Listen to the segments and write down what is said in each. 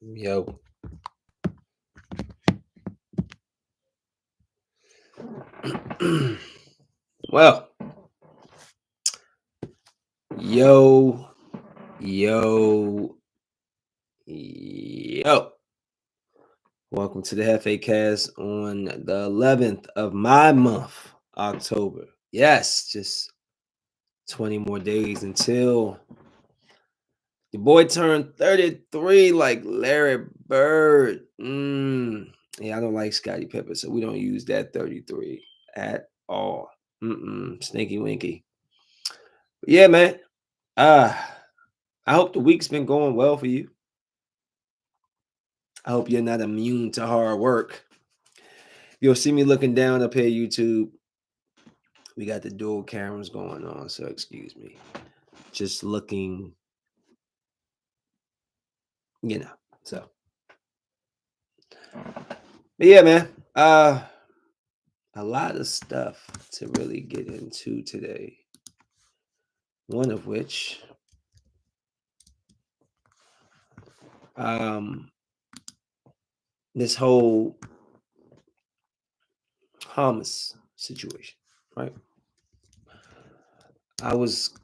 Yo. Well, yo, yo, yo. Welcome to the JefeCast on the 11th of my month, October. Yes, just 20 more days until the boy turned 33 like Larry Bird. Yeah, I don't like Scotty Pippen, so we don't use that 33 at all. Stinky winky. But yeah, man. Uh, I hope the week's been going well for you. I hope you're not immune to hard work. You'll see me looking down up here, YouTube. We got the dual cameras going on, so excuse me. Just looking, you know. So, but yeah, man. A lot of stuff to really get into today. One of which, this whole Hamas situation, right? I was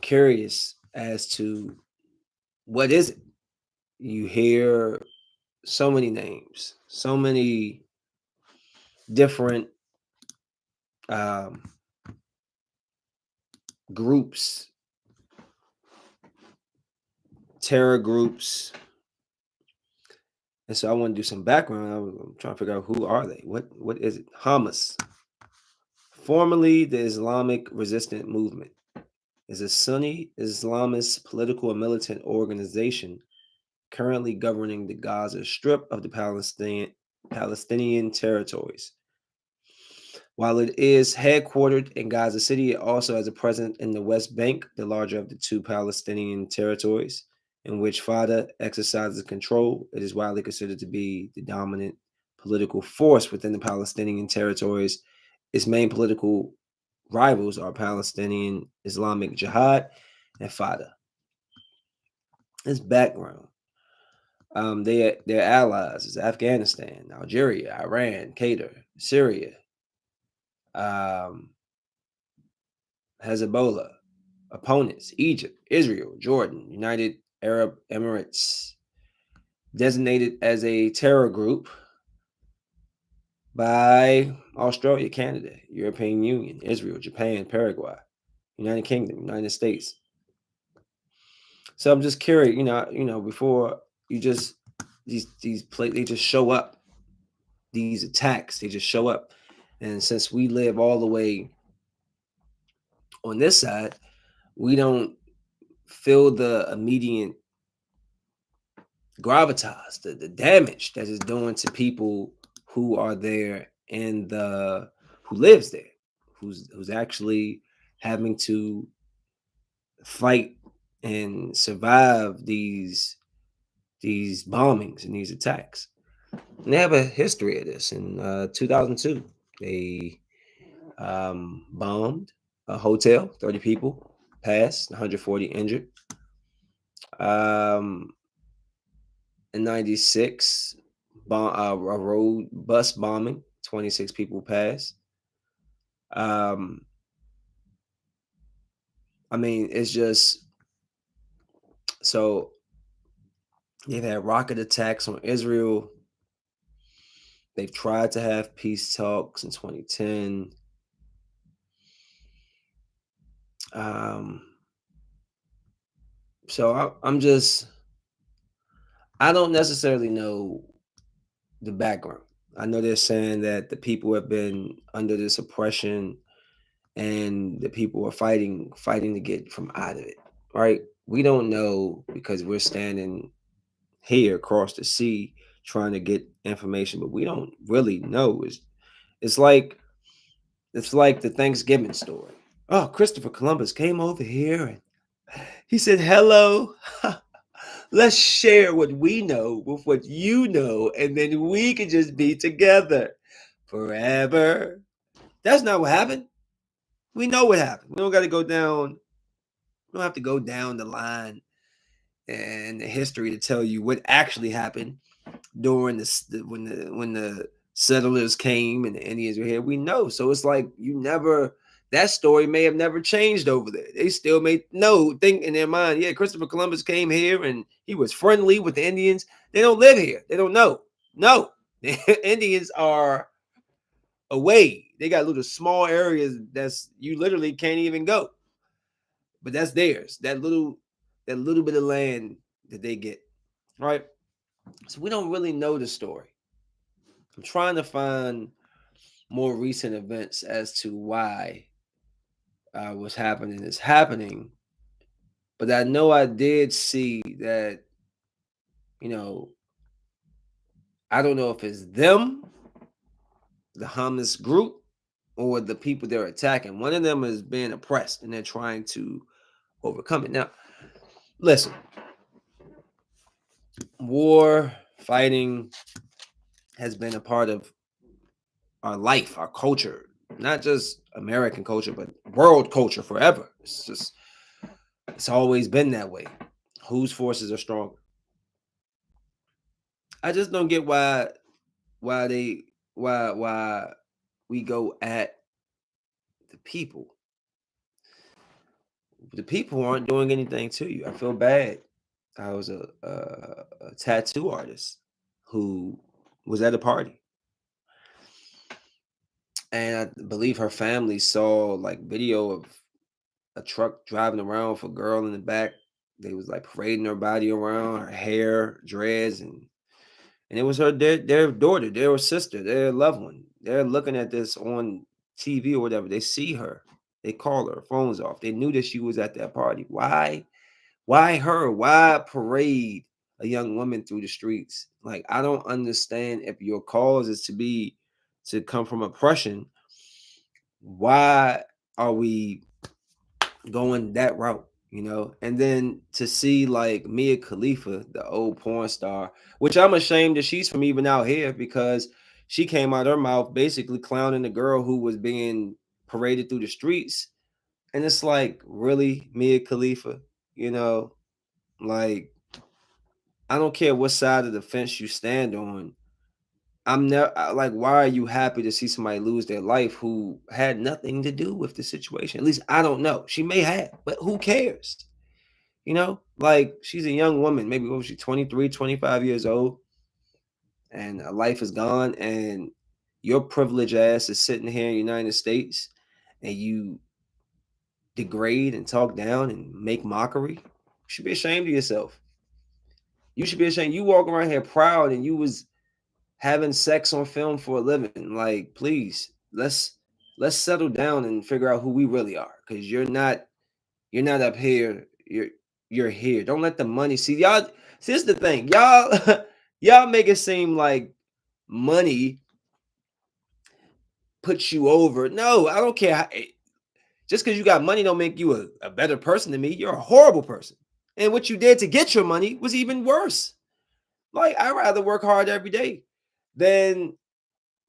curious as to what is it. You hear so many names, so many different um, groups, terror groups. And so I want to do some background. I'm trying to figure out who are they? What is it? Hamas, formerly the Islamic Resistance Movement, is a Sunni Islamist political and militant organization currently governing the Gaza Strip of the Palestinian territories. While it is headquartered in Gaza City, it also has a presence in the West Bank, the larger of the two Palestinian territories, in which Fatah exercises control. It is widely considered to be the dominant political force within the Palestinian territories. Its main political rivals are Palestinian Islamic Jihad and Fatah. Its background. Their allies is Afghanistan, Algeria, Iran, Qatar, Syria, Hezbollah. Opponents: Egypt, Israel, Jordan, United Arab Emirates. Designated as a terror group by Australia, Canada, European Union, Israel, Japan, Paraguay, United Kingdom, United States. So I'm just curious, before you just they just show up. These attacks, they just show up. And since we live all the way on this side, we don't feel the immediate gravitas, the damage that is doing to people who are there and who lives there, who's actually having to fight and survive these bombings and these attacks. And they have a history of this. In 2002, they bombed a hotel, 30 people passed, 140 injured. In 96, a road bus bombing, 26 people passed. I mean, it's just so they've had rocket attacks on Israel. They've tried to have peace talks in 2010. So I don't necessarily know the background. I know they're saying that the people have been under this oppression and the people are fighting to get from out of it, right? We don't know because we're standing here across the sea trying to get information, but we don't really know. It's like the Thanksgiving story. Oh, Christopher Columbus came over here and he said, "Hello, let's share what we know with what you know, and then we can just be together forever." That's not what happened. We know what happened. We don't got to go down. We don't have to go down the line and the history to tell you what actually happened during when the settlers came and the Indians were here. We know. So it's like that story may have never changed over there. They still may think in their mind, yeah, Christopher Columbus came here and he was friendly with the Indians. They don't live here. They don't know. No, the Indians are away. They got little small areas that's you literally can't even go. But that's theirs. That little bit of land that they get. Right? So we don't really know the story. I'm trying to find more recent events as to why what's happening is happening. But I know I did see that, you know, I don't know if it's them, the Hamas group, or the people they're attacking. One of them is being oppressed and they're trying to overcome it. Now, listen, war, fighting has been a part of our life, our culture, not just American culture, but world culture forever. It's always been that way. Whose forces are stronger? I just don't get why they why we go at the people. The people aren't doing anything to you. I feel bad. I was a tattoo artist who was at a party, and I believe her family saw like video of a truck driving around with a girl in the back. They was like parading her body around, her hair, dreads, and it was their daughter, their sister, their loved one. They're looking at this on TV or whatever. They see her. They call her. Phones off. They knew that she was at that party. Why? Why her? Why parade a young woman through the streets? Like I don't understand. If your cause is to come from oppression, why are we going that route, and then to see like Mia Khalifa, the old porn star, which I'm ashamed that she's from even out here because she came out her mouth basically clowning the girl who was being paraded through the streets. And it's like, really, Mia Khalifa, you know, like I don't care what side of the fence you stand on. I'm never like, why are you happy to see somebody lose their life who had nothing to do with the situation? At least I don't know. She may have, but who cares? Like she's a young woman, maybe what was she, 23, 25 years old, and her life is gone. And your privileged ass is sitting here in the United States and you degrade and talk down and make mockery. You should be ashamed of yourself. You should be ashamed. You walk around here proud and you was having sex on film for a living. Like, please, let's settle down and figure out who we really are. Because you're not up here. You're here. Don't let the money see y'all. See, this is the thing. Y'all make it seem like money puts you over. No, I don't care. Just because you got money don't make you a better person than me. You're a horrible person. And what you did to get your money was even worse. Like, I'd rather work hard every day than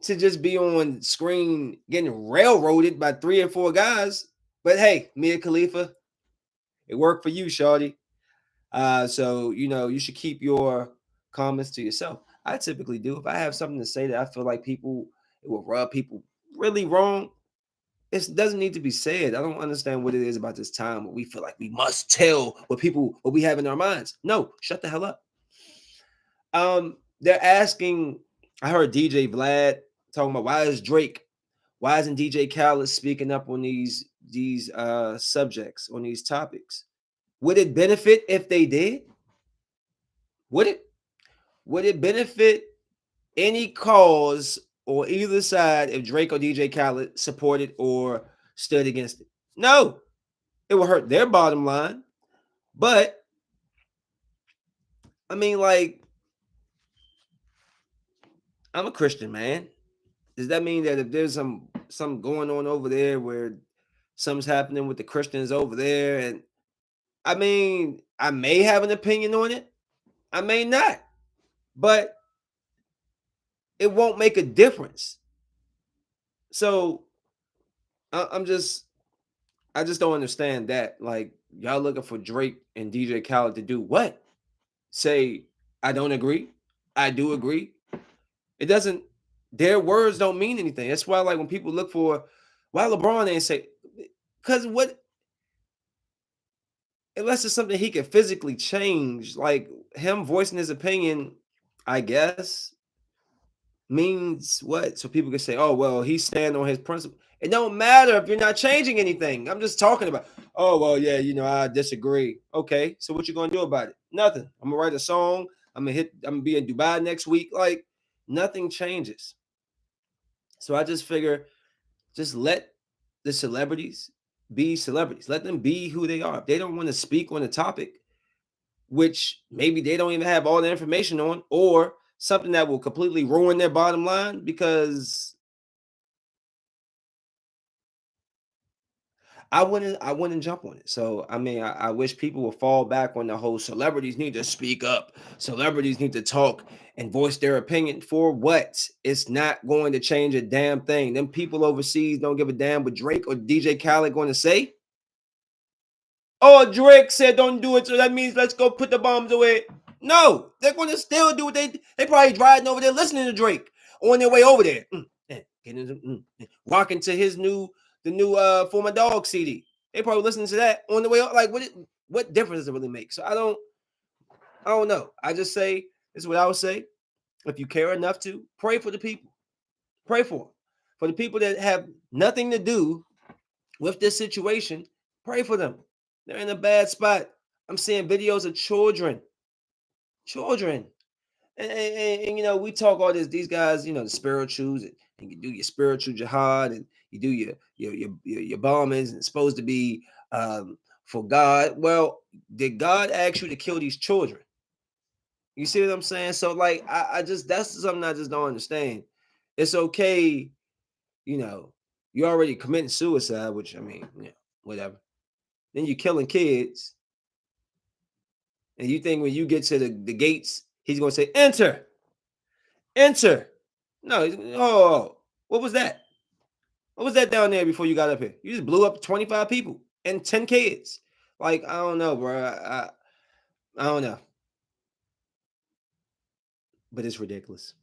to just be on screen getting railroaded by 3 or 4 guys. But hey, Mia Khalifa, it worked for you, shawty. So you should keep your comments to yourself. I typically do. If I have something to say that I feel like it will rub people really wrong, it doesn't need to be said. I don't understand what it is about this time where we feel like we must tell what we have in our minds. No, shut the hell up. They're asking. I heard DJ Vlad talking about why isn't DJ Khaled speaking up on these subjects, on these topics? Would it benefit if they did? Would it? Would it benefit any cause or either side if Drake or DJ Khaled supported or stood against it? No, it will hurt their bottom line. But I mean, like, I'm a Christian man. Does that mean that if there's some going on over there where something's happening with the Christians over there, and I mean, I may have an opinion on it, I may not, but it won't make a difference. So I'm just I just don't understand that. Like, y'all looking for Drake and DJ Khaled to do what? say, I don't agree. I do agree. It doesn't, their words don't mean anything. That's why, like, when people look for why LeBron ain't say, because what, unless it's something he can physically change, like him voicing his opinion, I guess, means what? So people can say, oh, well, he's standing on his principle. It don't matter if you're not changing anything. I'm just talking about, oh, well, yeah, I disagree. Okay, so what you gonna do about it? Nothing. I'm gonna write a song. I'm gonna be in Dubai next week. Like, nothing changes. So I just figure, just let the celebrities be celebrities. Let them be who they are. If they don't want to speak on a topic, which maybe they don't even have all the information on, or something that will completely ruin their bottom line, because I wouldn't jump on it. So I mean, I wish people would fall back on the whole celebrities need to speak up, celebrities need to talk and voice their opinion. For what? It's not going to change a damn thing. Them people overseas don't give a damn what Drake or DJ Khaled going to say. Oh, Drake said don't do it, so that means let's go put the bombs away. No, they're going to still do what they probably driving over there listening to Drake on their way over there. Rocking to the new For My Dog CD. They probably listening to that on the way up. Like, what difference does it really make? So I don't know. I just say, this is what I would say. If you care enough to, pray for the people. Pray for them. For the people that have nothing to do with this situation, pray for them. They're in a bad spot. I'm seeing videos of children. And we talk all this, these guys, the spirituals, and you do your spiritual jihad, and you do your bombings, and it's supposed to be for God. Well, did God ask you to kill these children? You see what I'm saying? So, like, I just, that's something I just don't understand. It's okay, you're already committing suicide, which, I mean, whatever. Then you're killing kids, and you think when you get to the gates, he's gonna say, enter, enter. No, oh, what was that? What was that down there before you got up here? You just blew up 25 people and 10 kids. Like, I don't know, bro. I don't know. But it's ridiculous.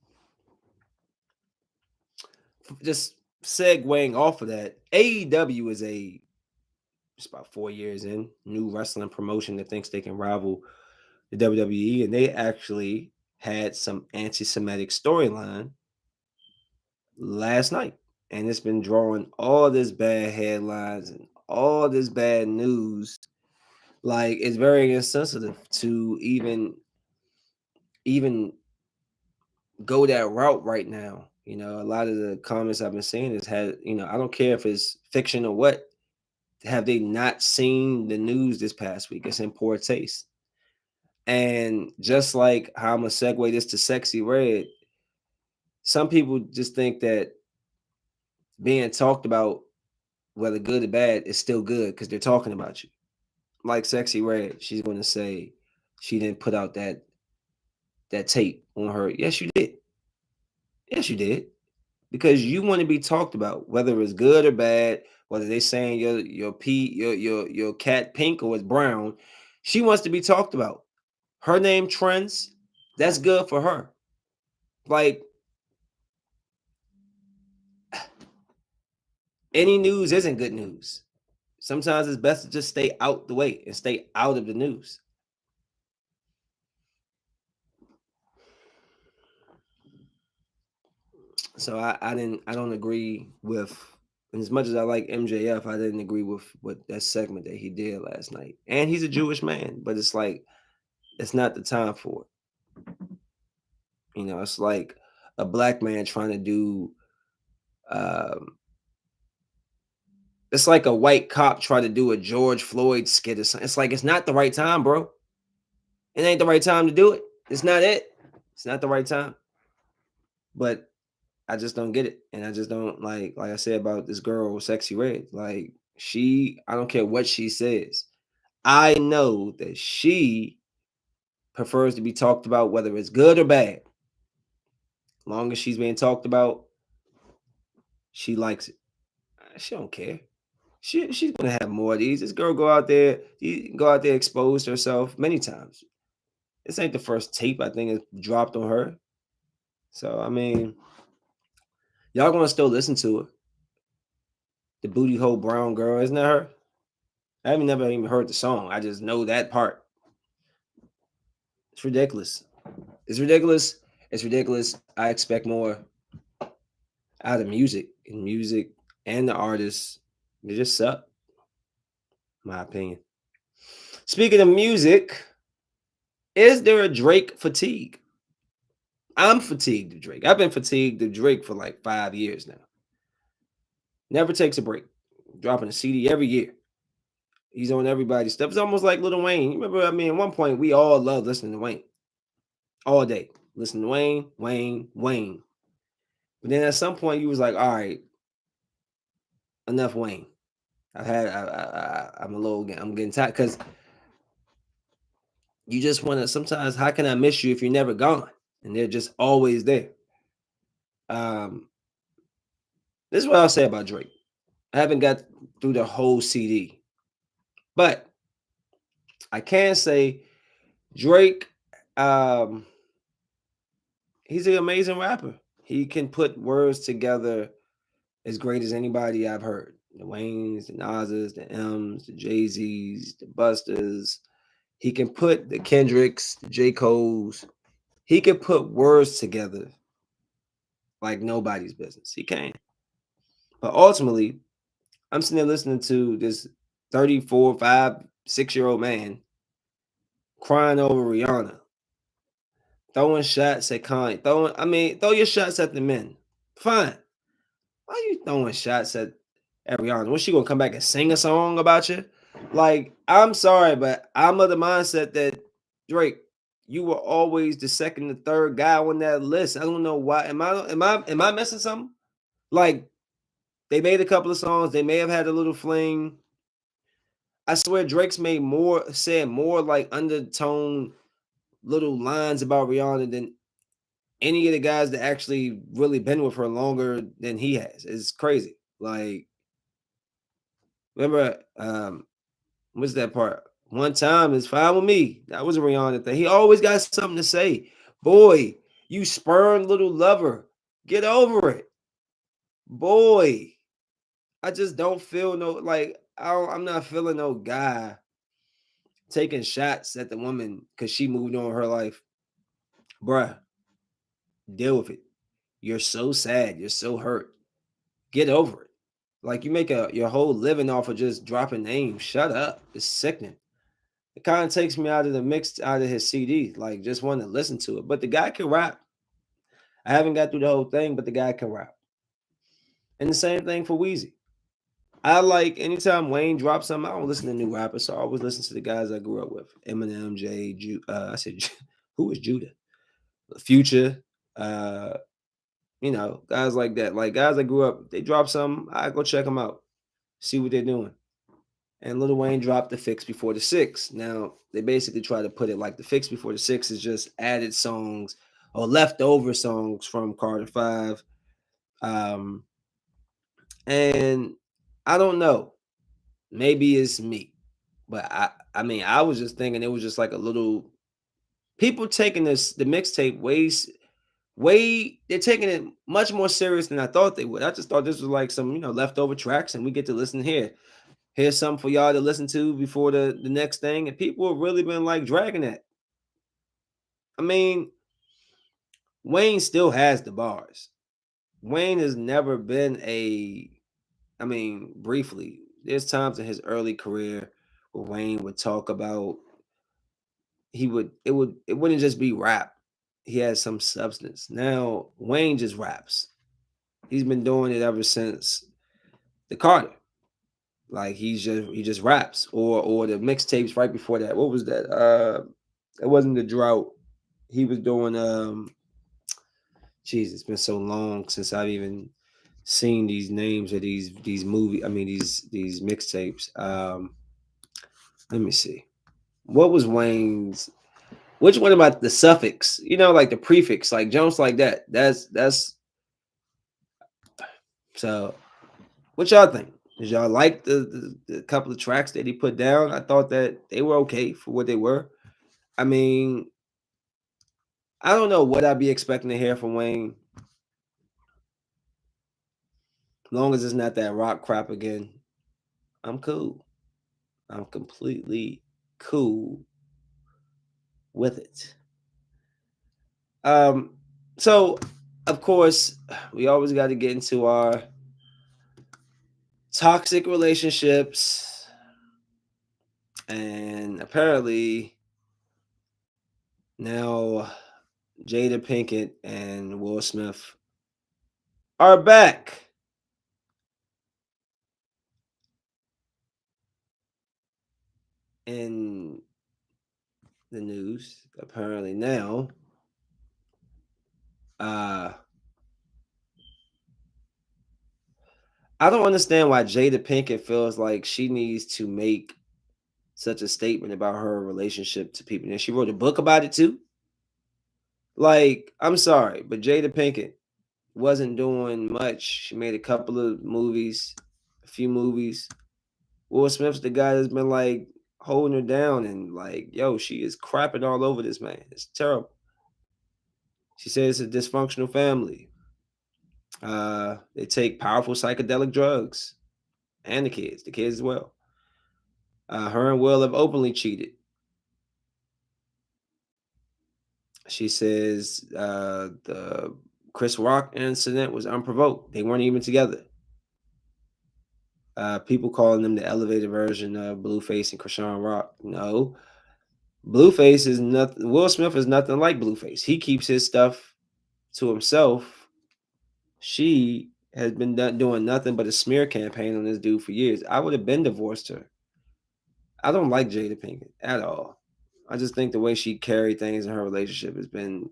Just segueing off of that, AEW is it's about 4 years in, new wrestling promotion that thinks they can rival the WWE, and they actually had some anti-Semitic storyline last night, and it's been drawing all this bad headlines and all this bad news. Like, it's very insensitive to even go that route right now. A lot of the comments I've been seeing is, I don't care if it's fiction or what, have they not seen the news this past week? It's in poor taste. And just like how I'm gonna segue this to Sexy Red, some people just think that being talked about, whether good or bad, is still good because they're talking about you. Like Sexy Red, she's going to say she didn't put out that tape on her. Yes, you did. Yes, you did. Because you want to be talked about, whether it's good or bad, whether they saying your cat pink or it's brown. She wants to be talked about. Her name trends. That's good for her. Like, any news isn't good news. Sometimes it's best to just stay out the way and stay out of the news. So I don't agree with, and as much as I like MJF, I didn't agree with what that segment that he did last night. And he's a Jewish man, but it's like, it's not the time for it. It's like a black man trying to do um it's like a white cop trying to do a George Floyd skit or something. It's like, it's not the right time, bro. It ain't the right time to do it. It's not it. It's not the right time. But I just don't get it. And I just don't, like I said about this girl, Sexy Red. Like, I don't care what she says. I know that she prefers to be talked about, whether it's good or bad. Long as she's being talked about, she likes it. She don't care. She's gonna have more of these. This girl go out there exposed herself many times. This ain't the first tape I think is dropped on her. So I mean, y'all gonna still listen to her. The booty hole brown girl, isn't that her? I haven't never even heard the song. I just know that part. It's ridiculous. It's ridiculous. It's ridiculous. I expect more out of music and the artists. They just suck, my opinion. Speaking of music, is there a Drake fatigue? I'm fatigued of Drake. I've been fatigued of Drake for like 5 years now. Never takes a break. Dropping a CD every year. He's on everybody's stuff. It's almost like Lil Wayne. Remember, I mean, at one point we all loved listening to Wayne all day. Listen to Wayne, Wayne, Wayne. But then at some point you was like, all right, enough Wayne. I'm getting tired because you just want to. Sometimes, how can I miss you if you're never gone? And they're just always there. Um, this is what I'll say about Drake. I haven't got through the whole CD, but I can say Drake. Um, he's an amazing rapper. He can put words together as great as anybody I've heard. The Waynes, the Nas's, the M's, the Jay-Z's, the Busters. He can put the Kendricks, the J. Cole's. He can put words together like nobody's business. He can. But ultimately, I'm sitting there listening to this 34, 5, 6-year-old man crying over Rihanna, throwing shots at Kanye. Throw your shots at the men. Fine. Why are you throwing shots at Rihanna? Was she gonna come back and sing a song about you? Like, I'm sorry, but I'm of the mindset that Drake, you were always the second or third guy on that list. I don't know why. Am I missing something? Like, they made a couple of songs. They may have had a little fling. I swear Drake's said more like undertone little lines about Rihanna than any of the guys that actually really been with her longer than he has. It's crazy. Like, remember, what's that part? One time is fine with me. That was a Rihanna thing. He always got something to say. Boy, you spurned little lover. Get over it. Boy, I just don't feel no like I'm not feeling no guy taking shots at the woman because she moved on her life. Bruh, deal with it. You're so sad. You're so hurt. Get over it. Like, you make your whole living off of just dropping names. Shut up. It's sickening. It kind of takes me out of the mix, out of his CD. Like, just want to listen to it. But the guy can rap. I haven't got through the whole thing, but the guy can rap. And the same thing for Weezy. I like anytime Wayne drops something, I don't listen to new rappers, so I always listen to the guys I grew up with. Eminem, I said, who is Judah? Future, uh, guys like that. Like, guys I grew up, they drop something, I go check them out, see what they're doing. And Lil Wayne dropped The Fix Before the Six. Now, they basically try to put it like The Fix Before the Six is just added songs or leftover songs from Carter 5. Um, and I don't know. Maybe it's me. But I mean, I was just thinking it was just like a little people taking the mixtape way they're taking it much more serious than I thought they would. I just thought this was like some, leftover tracks and we get to listen here. Here's something for y'all to listen to before the next thing. And people have really been like dragging that. I mean, Wayne still has the bars. Wayne has never been briefly, there's times in his early career where Wayne would talk about it wouldn't just be rap. He has some substance. Now Wayne just raps. He's been doing it ever since the Carter. Like, he just raps. Or the mixtapes right before that. What was that? It wasn't the drought. He was doing it's been so long since I've even seen these names of these movie. I mean, these mixtapes. Let me see. What was Wayne's? Which one about the suffix? Like the prefix, like Jones, like that. That's so. What y'all think? Did y'all like the couple of tracks that he put down? I thought that they were okay for what they were. I mean, I don't know what I'd be expecting to hear from Wayne. Long as it's not that rock crap again, I'm cool. I'm completely cool with it. Um, so of course, we always got to get into our toxic relationships, and apparently now Jada Pinkett and Will Smith are back in the news. Apparently now, uh, I don't understand why Jada Pinkett feels like she needs to make such a statement about her relationship to people. And she wrote a book about it too. Like, I'm sorry, but Jada Pinkett wasn't doing much. She made a couple of movies, a few movies. Will Smith's the guy that's been like holding her down and like, yo, she is crapping all over this man. It's terrible. She says it's a dysfunctional family. They take powerful psychedelic drugs, and the kids as well. Her and Will have openly cheated. She says the Chris Rock incident was unprovoked. They weren't even together. People calling them the elevated version of Blueface and Krishan Rock. No, Blueface is nothing. Will Smith is nothing like Blueface. He keeps his stuff to himself. She has been doing nothing but a smear campaign on this dude for years. I would have been divorced her. I don't like Jada Pinkett at all. I just think the way she carried things in her relationship has been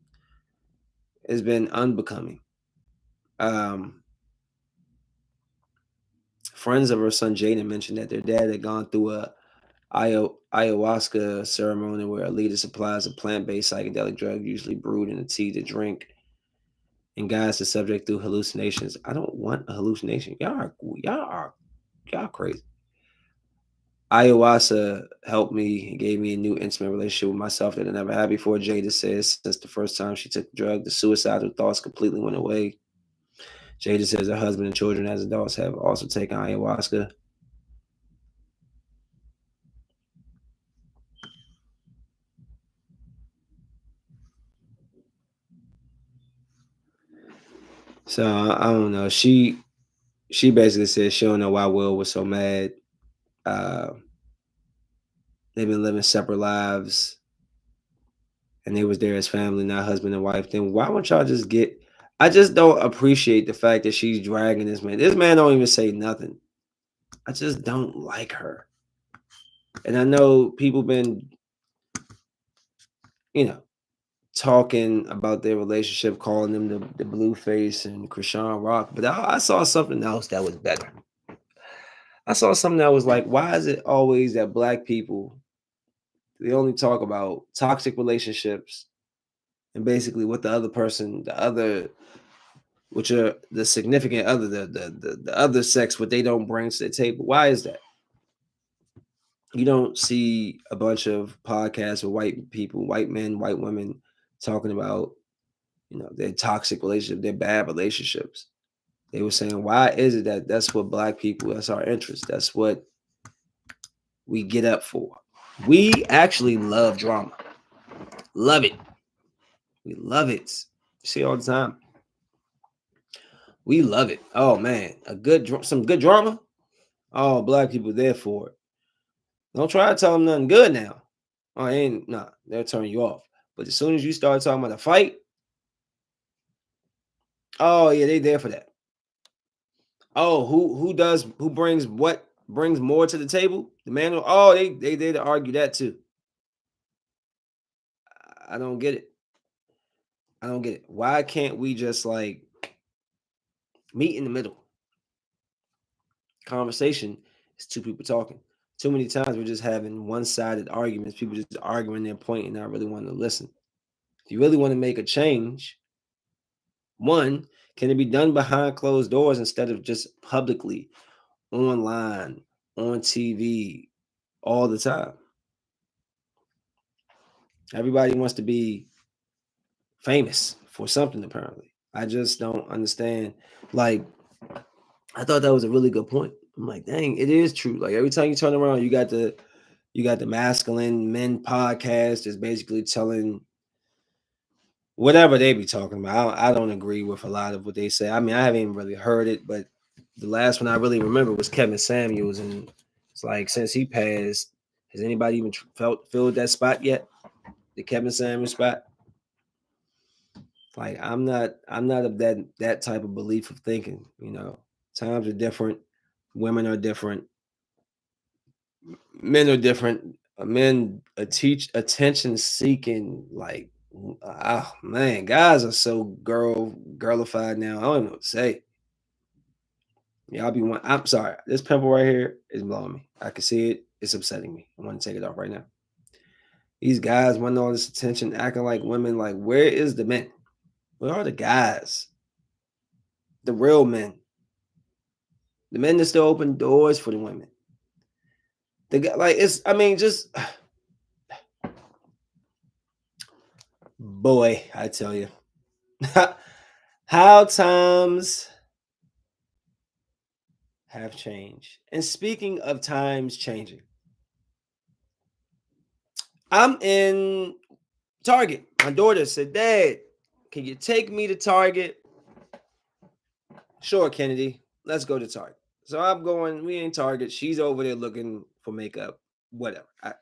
unbecoming. Um, Friends of her son Jaden mentioned that their dad had gone through a ayahuasca ceremony where a leader supplies a plant-based psychedelic drug, usually brewed in a tea to drink, and guides the subject through hallucinations. I don't want a hallucination. Y'all crazy. Ayahuasca helped me and gave me a new intimate relationship with myself that I never had before. Jada says since the first time she took the drug, the suicidal thoughts completely went away. Jada says her husband and children as adults have also taken ayahuasca. So I don't know. She basically said she don't know why Will was so mad. Uh, they've been living separate lives, and they was there as family, not husband and wife. Then why won't y'all just get? I just don't appreciate the fact that she's dragging this man. This man don't even say nothing. I just don't like her. And I know people been, you know, talking about their relationship, calling them the Blueface and Krishan Rock, but I saw something else that was better. I saw something that was like, why is it always that black people they only talk about toxic relationships and basically what the other person, the other, which are the significant other, the other sex, what they don't bring to the table. Why is that? You don't see a bunch of podcasts with white people, white men, white women talking about, their toxic relationship, their bad relationships. They were saying, why is it that that's what black people, that's our interest, that's what we get up for. We actually love drama. Love it. We love it. You see it all the time. We love it. Oh man, some good drama. Oh, black people there for it. Don't try to tell them nothing good now. Oh, ain't nah, they'll turn you off. But as soon as you start talking about a fight, oh yeah, they there for that. Oh, who brings more to the table? The man. Oh, they there to argue that too. I don't get it. I don't get it. Why can't we just like meet in the middle? Conversation is two people talking. Too many times we're just having one-sided arguments. People just arguing their point and not really wanting to listen. If you really want to make a change, one, can it be done behind closed doors instead of just publicly, online, on TV, all the time? Everybody wants to be famous for something apparently. I just don't understand. Like, I thought that was a really good point. I'm like, dang, it is true. Like every time you turn around, you got the masculine men podcast is basically telling whatever they be talking about. I don't agree with a lot of what they say. I mean, I haven't even really heard it, but the last one I really remember was Kevin Samuels, and it's like since he passed, has anybody even filled that spot yet? The Kevin Samuels spot? Like I'm not of that type of belief of thinking. Times are different, women are different, men are different. Men teach attention seeking. Like, oh man, guys are so girlified now. I don't know what to say. Y'all be one. I'm sorry. This pimple right here is blowing me. I can see it. It's upsetting me. I want to take it off right now. These guys want all this attention, acting like women. Like, where is the men? Where are the guys? The real men. The men that still open doors for the women. The guy, like it's. I mean, just boy, I tell you, how times have changed. And speaking of times changing, I'm in Target. My daughter said, "Dad, can you take me to Target?" Sure, Kennedy. Let's go to Target. So I'm going. We in Target. She's over there looking for makeup. Whatever. I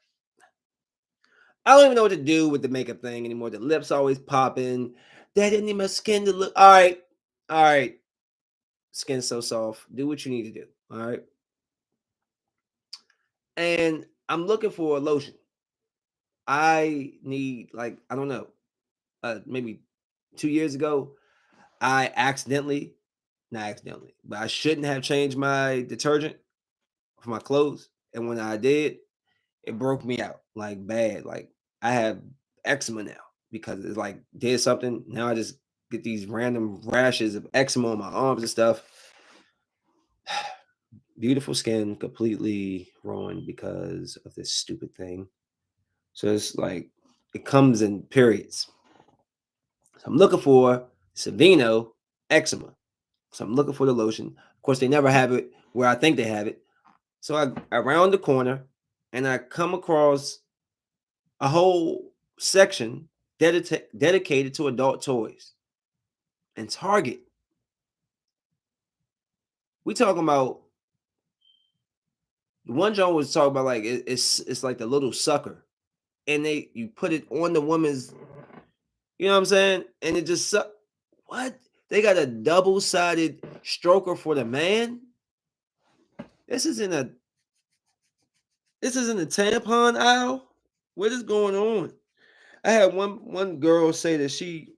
don't even know what to do with the makeup thing anymore. The lips always popping. Dad, didn't need my skin to look. All right. Skin so soft. Do what you need to do. All right. And I'm looking for a lotion. I need I don't know, maybe 2 years ago, I accidentally, not accidentally, but I shouldn't have changed my detergent for my clothes. And when I did, it broke me out like bad. Like I have eczema now because it's like did something. Now I just get these random rashes of eczema on my arms and stuff. Beautiful skin completely ruined because of this stupid thing. So it's like it comes in periods. So I'm looking for Savino eczema. So I'm looking for the lotion. Of course, they never have it where I think they have it. So I round the corner and I come across a whole section dedicated to adult toys. And Target, we talking about the one John was talking about like it's like the little sucker, and you put it on the woman's, you know what I'm saying, and it just suck. What? They got a double-sided stroker for the man. This isn't a this isn't a tampon aisle. What is going on? I had one girl say that she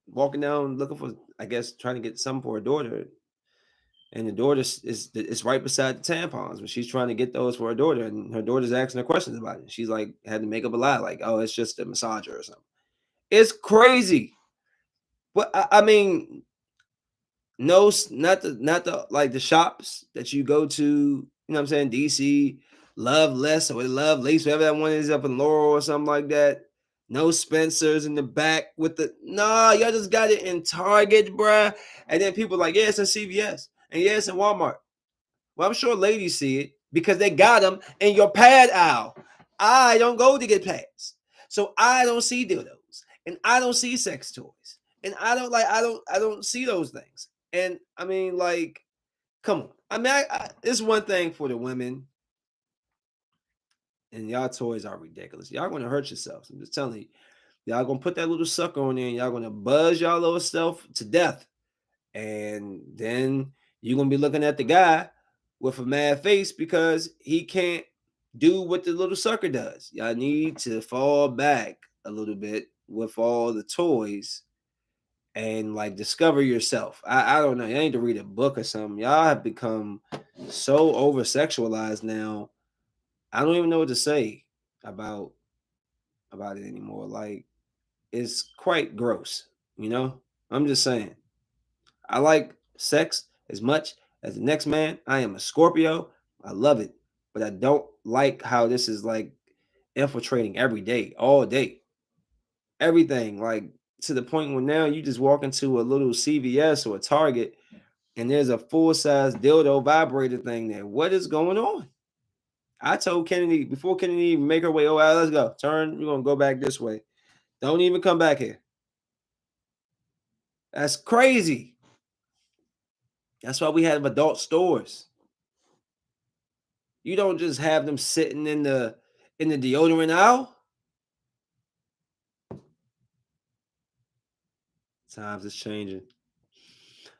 walking down looking for, I guess, trying to get something for her daughter, and the daughter is right beside the tampons when she's trying to get those for her daughter, and her daughter's asking her questions about it. She's like had to make up a lie, like, "Oh, it's just a massager or something." It's crazy, but I mean, no, not the like the shops that you go to, you know what I'm saying? DC, Love Less or Love Lace, whatever that one is up in Laurel or something like that. No Spencer's in the back with the nah, y'all just got it in Target, bruh. And then people like, yeah, it's in CVS and yeah, it's in Walmart. Well, I'm sure ladies see it because they got them in your pad aisle. I don't go to get pads, so I don't see dildos and I don't see sex toys and I don't see those things. And I mean, like, come on. I mean, it's one thing for the women, and y'all toys are ridiculous. Y'all gonna hurt yourselves. I'm just telling you. Y'all gonna put that little sucker on there, and y'all gonna buzz y'all little self to death. And then you're gonna be looking at the guy with a mad face because he can't do what the little sucker does. Y'all need to fall back a little bit with all the toys and like discover yourself. I don't know. You need to read a book or something. Y'all have become so over sexualized now. I don't even know what to say about about it anymore. Like it's quite gross, you know? I'm just saying. I like sex as much as the next man. I am a Scorpio. I love it. But I don't like how this is like infiltrating every day, all day. Everything. Like to the point where now you just walk into a little CVS or a Target and there's a full-size dildo vibrator thing there. What is going on? I told Kennedy before Kennedy even make her way. Oh, let's go. Turn. We're gonna go back this way. Don't even come back here. That's crazy. That's why we have adult stores. You don't just have them sitting in the deodorant aisle. Times is changing.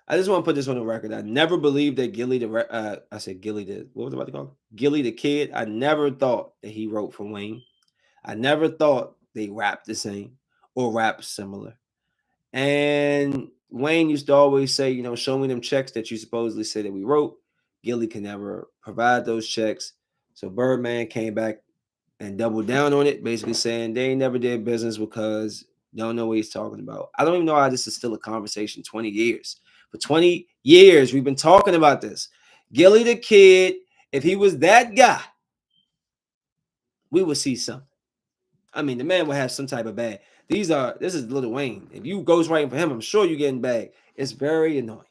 I just want to put this on the record. I never believed that Gilly the I said Gilly the what was I about to call him? Gilly the Kid. I never thought that he wrote for Wayne. I never thought they rapped the same or rapped similar. And Wayne used to always say, show me them checks that you supposedly say that we wrote. Gilly can never provide those checks. So Birdman came back and doubled down on it, basically saying they never did business because don't know what he's talking about. I don't even know how this is still a conversation 20 years. For 20 years, we've been talking about this. Gilly the Kid, if he was that guy, we would see something. I mean, the man will have some type of bag. This is Lil Wayne. If you ghostwriting for him, I'm sure you're getting bag. It's very annoying.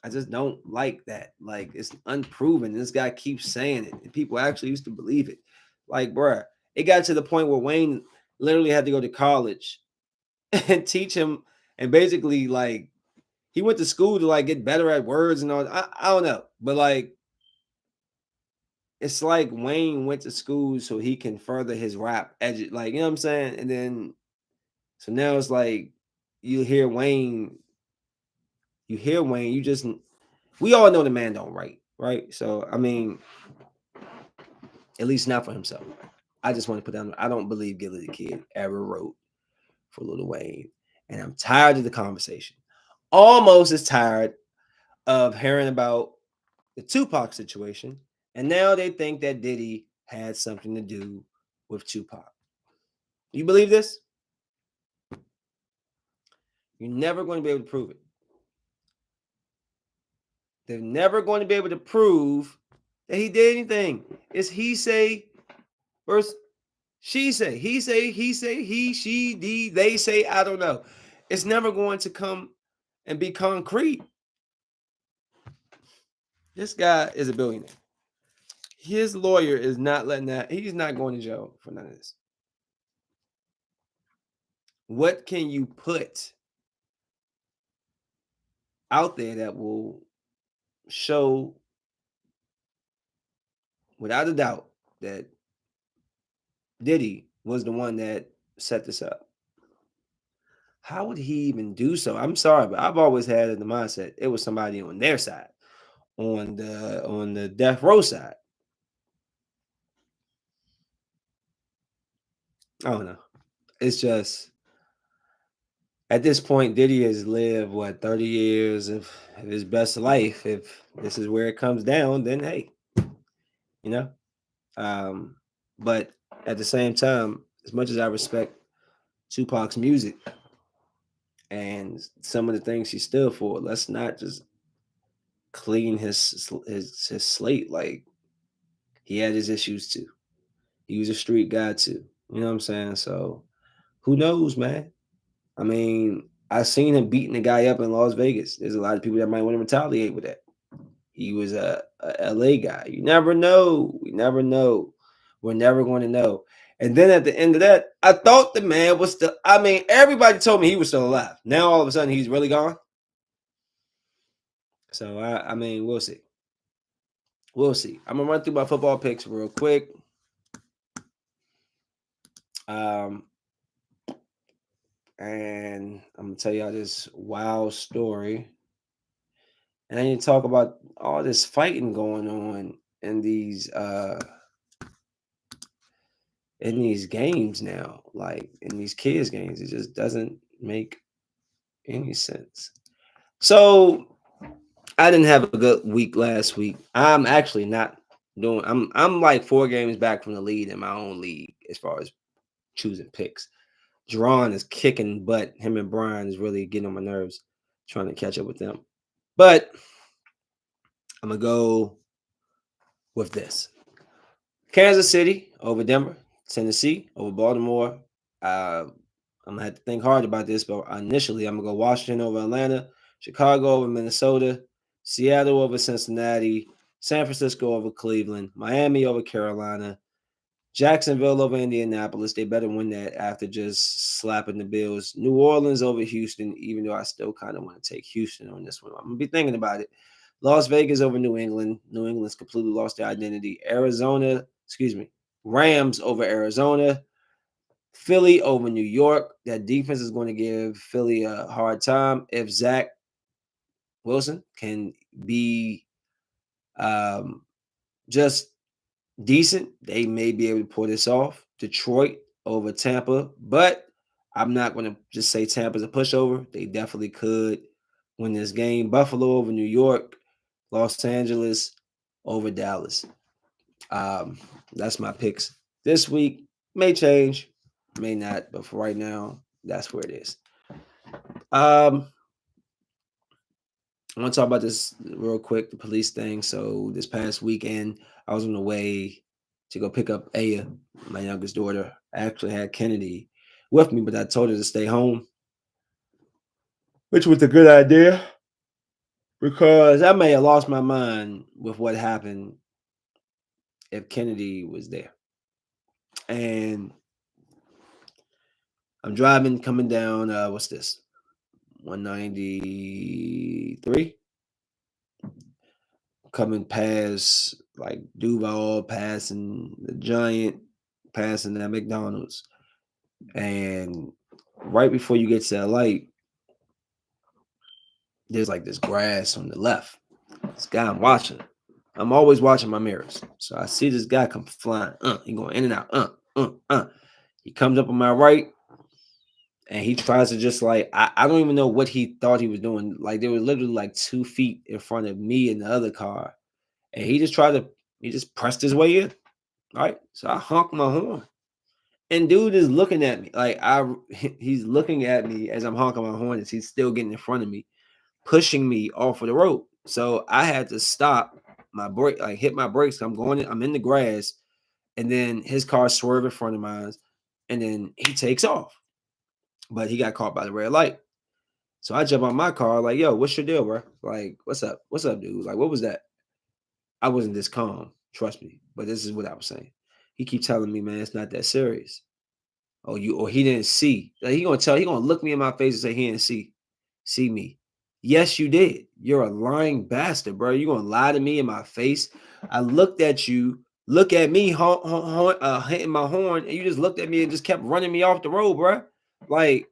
I just don't like that. Like, it's unproven. This guy keeps saying it, and people actually used to believe it. Like, bruh, it got to the point where Wayne literally had to go to college and teach him, and basically, like, he went to school to like get better at words and all. I don't know, but like, it's like Wayne went to school so he can further his rap edge, like, you know what I'm saying? And then so now it's like you hear Wayne, you just we all know the man don't write, right? So I mean, at least not for himself. I just want to put down. I don't believe Gilly the Kid ever wrote for Lil Wayne, and I'm tired of the conversation. Almost as tired of hearing about the Tupac situation, and now they think that Diddy had something to do with Tupac. You believe this? You're never going to be able to prove it. They're never going to be able to prove that he did anything. It's he say versus she say. He say, he, she, they say, I don't know. It's never going to come and be concrete. This guy is a billionaire. His lawyer is not letting that, he's not going to jail for none of this. What can you put out there that will show without a doubt that Diddy was the one that set this up? How would he even do so? I'm sorry, but I've always had in the mindset it was somebody on their side, on the death row side. I don't know. It's just at this point, Diddy has lived what 30 years of his best life. If this is where it comes down, then hey, you know. Um, but at the same time, as much as I respect Tupac's music and some of the things he stood for, let's not just clean his slate. Like, he had his issues too. He was a street guy too. You know what I'm saying? So who knows, man? I mean, I seen him beating the guy up in Las Vegas. There's a lot of people that might want to retaliate with that. He was a LA guy. You never know. We never know. We're never going to know. And then at the end of that, I thought the man was still. I mean, everybody told me he was still alive. Now all of a sudden he's really gone. So I mean, we'll see. We'll see. I'm gonna run through my football picks real quick. Um, and I'm gonna tell y'all this wild story. And I need to talk about all this fighting going on in these games now, like in these kids' games. It just doesn't make any sense. So I didn't have a good week last week. I'm actually not doing. I'm like 4 games back from the lead in my own league as far as choosing picks. Jerron is kicking butt. Him and Brian is really getting on my nerves, trying to catch up with them. But I'm gonna go with this: Kansas City over Denver, Tennessee over Baltimore. I'm gonna have to think hard about this, but initially I'm gonna go Washington over Atlanta, Chicago over Minnesota, Seattle over Cincinnati, San Francisco over Cleveland, Miami over Carolina, Jacksonville over Indianapolis. They better win that after just slapping the Bills. New Orleans over Houston, even though I still kind of want to take Houston on this one. I'm gonna be thinking about it. Las Vegas over New England. New England's completely lost their identity. Rams over Arizona. Philly over New York. That defense is going to give Philly a hard time. If Zach Wilson can be just decent, they may be able to pull this off. Detroit over Tampa, but I'm not going to just say Tampa's a pushover. They definitely could win this game. Buffalo over New York, Los Angeles over Dallas. That's my picks this week. May change, may not, but for right now, that's where it is. I want to talk about this real quick, the police thing. So this past weekend, I was on the way to go pick up Aya, my youngest daughter. I actually had Kennedy with me, but I told her to stay home, which was a good idea because I may have lost my mind with what happened if Kennedy was there. And I'm driving, coming down, what's this? 193? Coming past like Duval, passing the Giant, passing that McDonald's. And right before you get to that light, there's like this grass on the left. This guy I'm watching. I'm always watching my mirrors. So I see this guy come flying. He going in and out. He comes up on my right and he tries to just like, I don't even know what he thought he was doing. Like there was literally like 2 feet in front of me and the other car. And he just pressed his way in. Right. So I honked my horn. And dude is looking at me like he's looking at me as I'm honking my horn as he's still getting in front of me, pushing me off of the road. So I had to stop my brake, like hit my brakes. I'm in the grass, and then his car swerved in front of mine, and then he takes off. But he got caught by the red light. So I jump on my car, like, yo, what's your deal, bro? Like, what's up? What's up, dude? Like, what was that? I wasn't this calm, trust me. But this is what I was saying. He keep telling me, man, it's not that serious. Or he didn't see. Like, he gonna look me in my face and say he didn't see me. Yes, you did. You're a lying bastard, bro. You gonna lie to me in my face? I looked at you, look at me, hitting my horn, and you just looked at me and just kept running me off the road, bro. Like,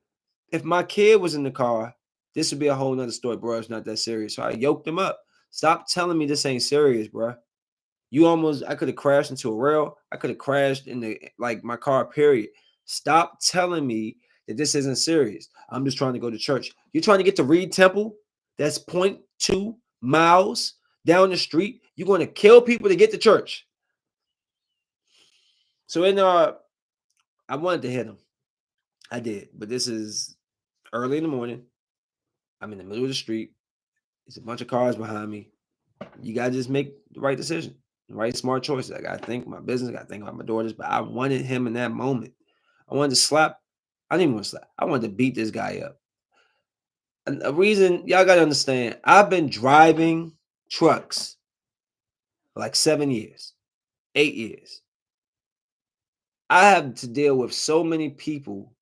if my kid was in the car, this would be a whole nother story, bro. It's not that serious. So I yoked him up. Stop telling me this ain't serious, bro. I could have crashed into a rail. I could have crashed in my car, period. Stop telling me that this isn't serious. I'm just trying to go to church. You're trying to get to Reed Temple? That's 0.2 miles down the street. You're going to kill people to get to church. So I wanted to hit him. I did. But this is early in the morning. I'm in the middle of the street. There's a bunch of cars behind me. You got to just make the right decision. Right, smart choices. I gotta think my business, I gotta think about my daughters, but I wanted him in that moment. I wanted to slap. I didn't even want to slap. I wanted to beat this guy up. And a reason y'all gotta understand, I've been driving trucks for like 7 years, 8 years. I have to deal with so many people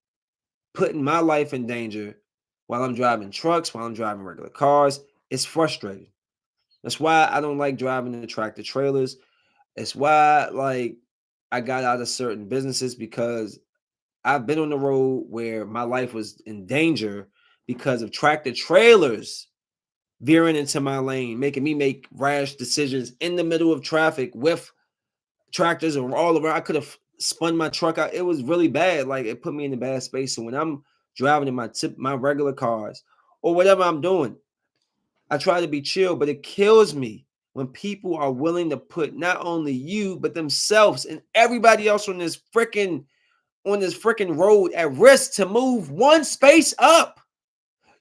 putting my life in danger while I'm driving trucks, while I'm driving regular cars. It's frustrating. That's why I don't like driving the tractor trailers. It's why I got out of certain businesses because I've been on the road where my life was in danger because of tractor trailers veering into my lane, making me make rash decisions in the middle of traffic with tractors all around. I could have spun my truck out. It was really bad. Like it put me in a bad space. So when I'm driving in my regular cars or whatever I'm doing, I try to be chill, but it kills me when people are willing to put not only you, but themselves and everybody else on this freaking road at risk to move one space up.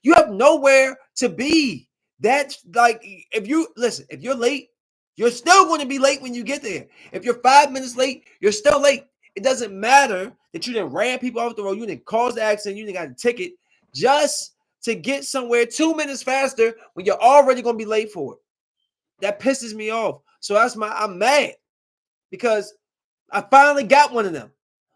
You have nowhere to be. That's like, if you're late, you're still going to be late when you get there. If you're 5 minutes late, you're still late. It doesn't matter that you didn't ran people off the road, you didn't cause the accident, you didn't got a ticket just to get somewhere 2 minutes faster when you're already gonna be late for it. That pisses me off. So I'm mad because I finally got one of them.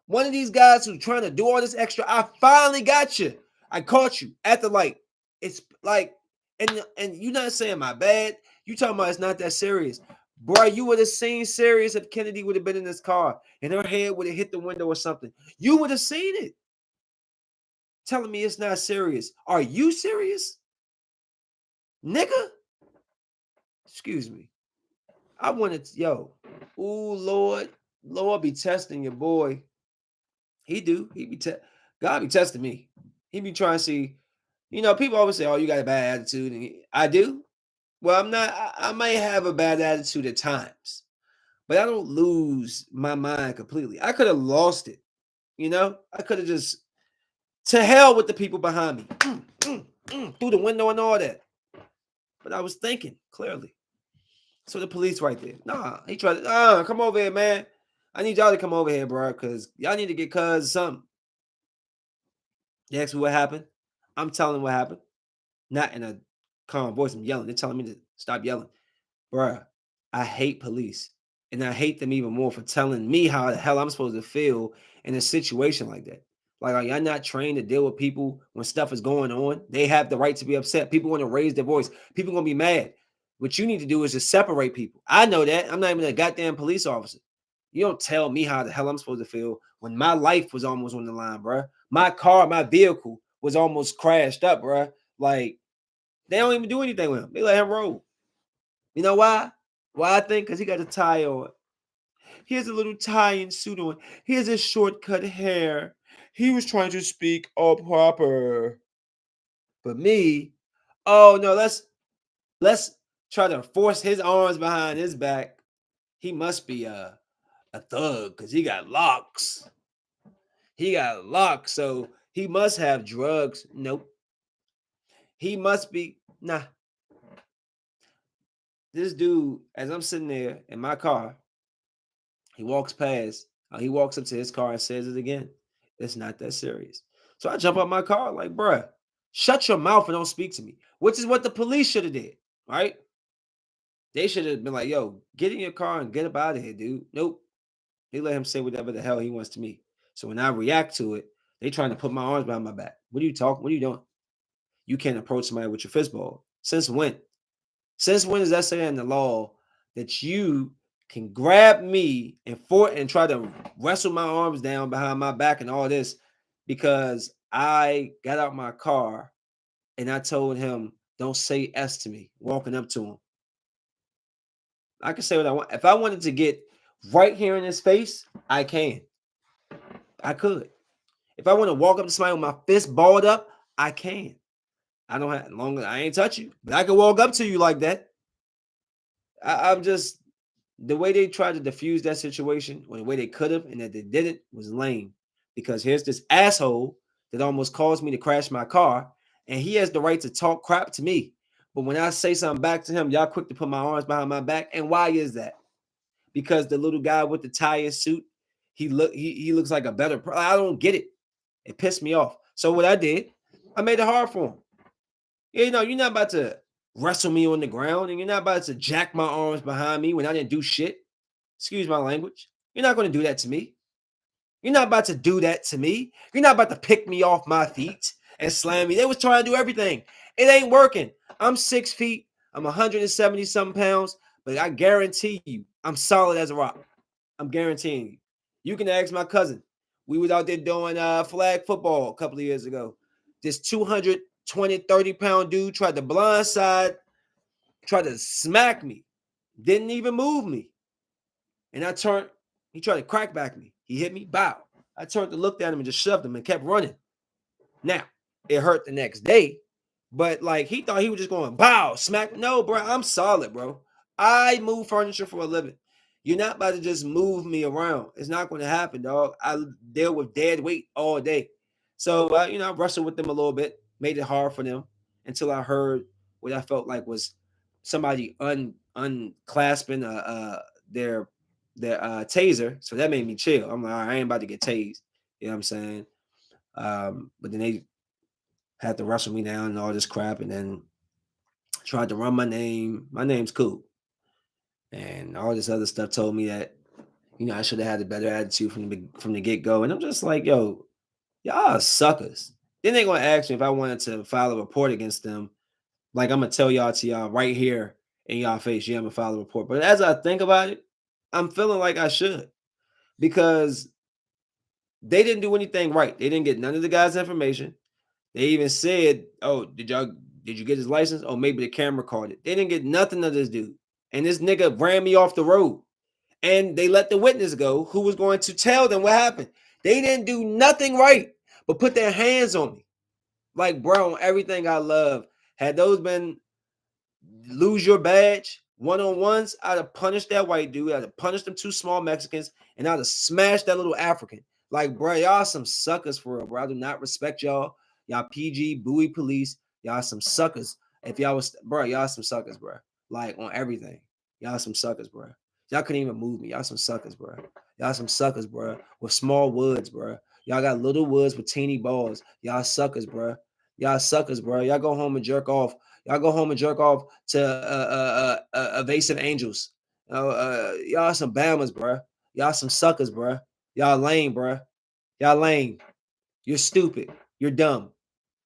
One of these guys who's trying to do all this extra. I finally got you. I caught you at the light. It's like, and you're not saying my bad. You talking about it's not that serious. Bro, you would have seen serious if Kennedy would have been in this car and her head would have hit the window or something. You would have seen it. Telling me it's not serious. Are you serious? Nigga? Excuse me. I wanted to, ooh, Lord be testing your boy. He do. God be testing me. He be trying to see, people always say, oh, you got a bad attitude. And I do. Well, I'm not, I may have a bad attitude at times, but I don't lose my mind completely. I could have lost it. I could have just, to hell with the people behind me, through the window and all that. But I was thinking clearly. So the police right there. Nah, he tried to, come over here, man. I need y'all to come over here, bro, because y'all need to get cuz something. They asked me what happened. I'm telling them what happened. Not in a calm voice. I'm yelling. They're telling me to stop yelling. Bruh, I hate police. And I hate them even more for telling me how the hell I'm supposed to feel in a situation like that. Like, are y'all not trained to deal with people when stuff is going on? They have the right to be upset. People want to raise their voice. People going to be mad. What you need to do is just separate people. I know that. I'm not even a goddamn police officer. You don't tell me how the hell I'm supposed to feel when my life was almost on the line, bruh. My car, my vehicle was almost crashed up, bruh. Like, they don't even do anything with him. They let him roll. You know why? Why I think? Because he got a tie on. He has a little tie and suit on. He has his shortcut hair. He was trying to speak all proper. But me, oh no, let's try to force his arms behind his back. He must be a thug because he got locks. He got locks, so he must have drugs. Nope. He must be nah. This dude, as I'm sitting there in my car, he walks past. He walks up to his car and says it again. It's not that serious. So I jump out my car like, bruh, shut your mouth and don't speak to me. Which is what the police should have did, right? They should have been like, yo, get in your car and get up out of here, dude. Nope. They let him say whatever the hell he wants to me. So when I react to it, they trying to put my arms behind my back. What are you talking? What are you doing? You can't approach somebody with your fist ball. Since when? Since when does that say in the law that you can grab me and try to wrestle my arms down behind my back and all this because I got out my car and I told him, don't say S to me, walking up to him. I can say what I want. If I wanted to get right here in his face, I can. I could. If I want to walk up to somebody with my fist balled up, I can. I don't have long as I ain't touch you, but I can walk up to you like that. I'm just the way they tried to diffuse that situation, or the way they could have, and that they didn't, was lame. Because here's this asshole that almost caused me to crash my car, and he has the right to talk crap to me. But when I say something back to him, y'all quick to put my arms behind my back. And why is that? Because the little guy with the tie and suit, he looks like a better. I don't get it. It pissed me off. So what I did, I made it hard for him. You're not about to wrestle me on the ground, and you're not about to jack my arms behind me when I didn't do shit. Excuse my language. You're not going to do that to me. You're not about to do that to me. You're not about to pick me off my feet and slam me. They was trying to do everything. It ain't working. I'm 6 feet. I'm 170 something pounds, but I guarantee you, I'm solid as a rock. I'm guaranteeing you. You can ask my cousin. We was out there doing flag football a couple of years ago. This 220, 30-pound dude tried to blindside, tried to smack me. Didn't even move me. And I turned, he tried to crack back me. He hit me, bow. I turned to look at him and just shoved him and kept running. Now, it hurt the next day, but like he thought he was just going bow, smack. No, bro, I'm solid, bro. I move furniture for a living. You're not about to just move me around. It's not going to happen, dog. I deal with dead weight all day. So, I wrestled with them a little bit, made it hard for them until I heard what I felt like was somebody unclasping taser. So that made me chill. I'm like, all right, I ain't about to get tased. You know what I'm saying? But then they had to wrestle me down and all this crap, and then tried to run my name. My name's cool. And all this other stuff told me that, I should have had a better attitude from the get go. And I'm just like, yo, y'all are suckers. Then they're gonna ask me if I wanted to file a report against them. Like I'm gonna tell y'all to y'all right here in y'all face, yeah, I'm gonna file a report. But as I think about it, I'm feeling like I should because they didn't do anything right. They didn't get none of the guy's information. They even said, "Oh, did you get his license? Oh, maybe the camera caught it." They didn't get nothing of this dude, and this nigga ran me off the road. And they let the witness go, who was going to tell them what happened. They didn't do nothing right, but put their hands on me, like bro, on everything I love. Had those been lose your badge one-on-ones, I'd have punished that white dude. I'd have punished them two small Mexicans, and I'd have smashed that little African. Like, bro, y'all some suckers for real, bro. I do not respect y'all. Y'all PG, Bowie police. Y'all some suckers. If y'all was, bro, y'all some suckers, bro. Like, on everything. Y'all some suckers, bro. Y'all couldn't even move me. Y'all some suckers, bro. Y'all some suckers, bro. With small woods, bro. Y'all got little woods with teeny balls. Y'all suckers, bro. Y'all suckers, bro. Y'all go home and jerk off. Y'all go home and jerk off to evasive angels. Y'all some bammers, bro. Y'all some suckers, bro. Y'all lame, bro. Y'all lame. You're stupid. You're dumb.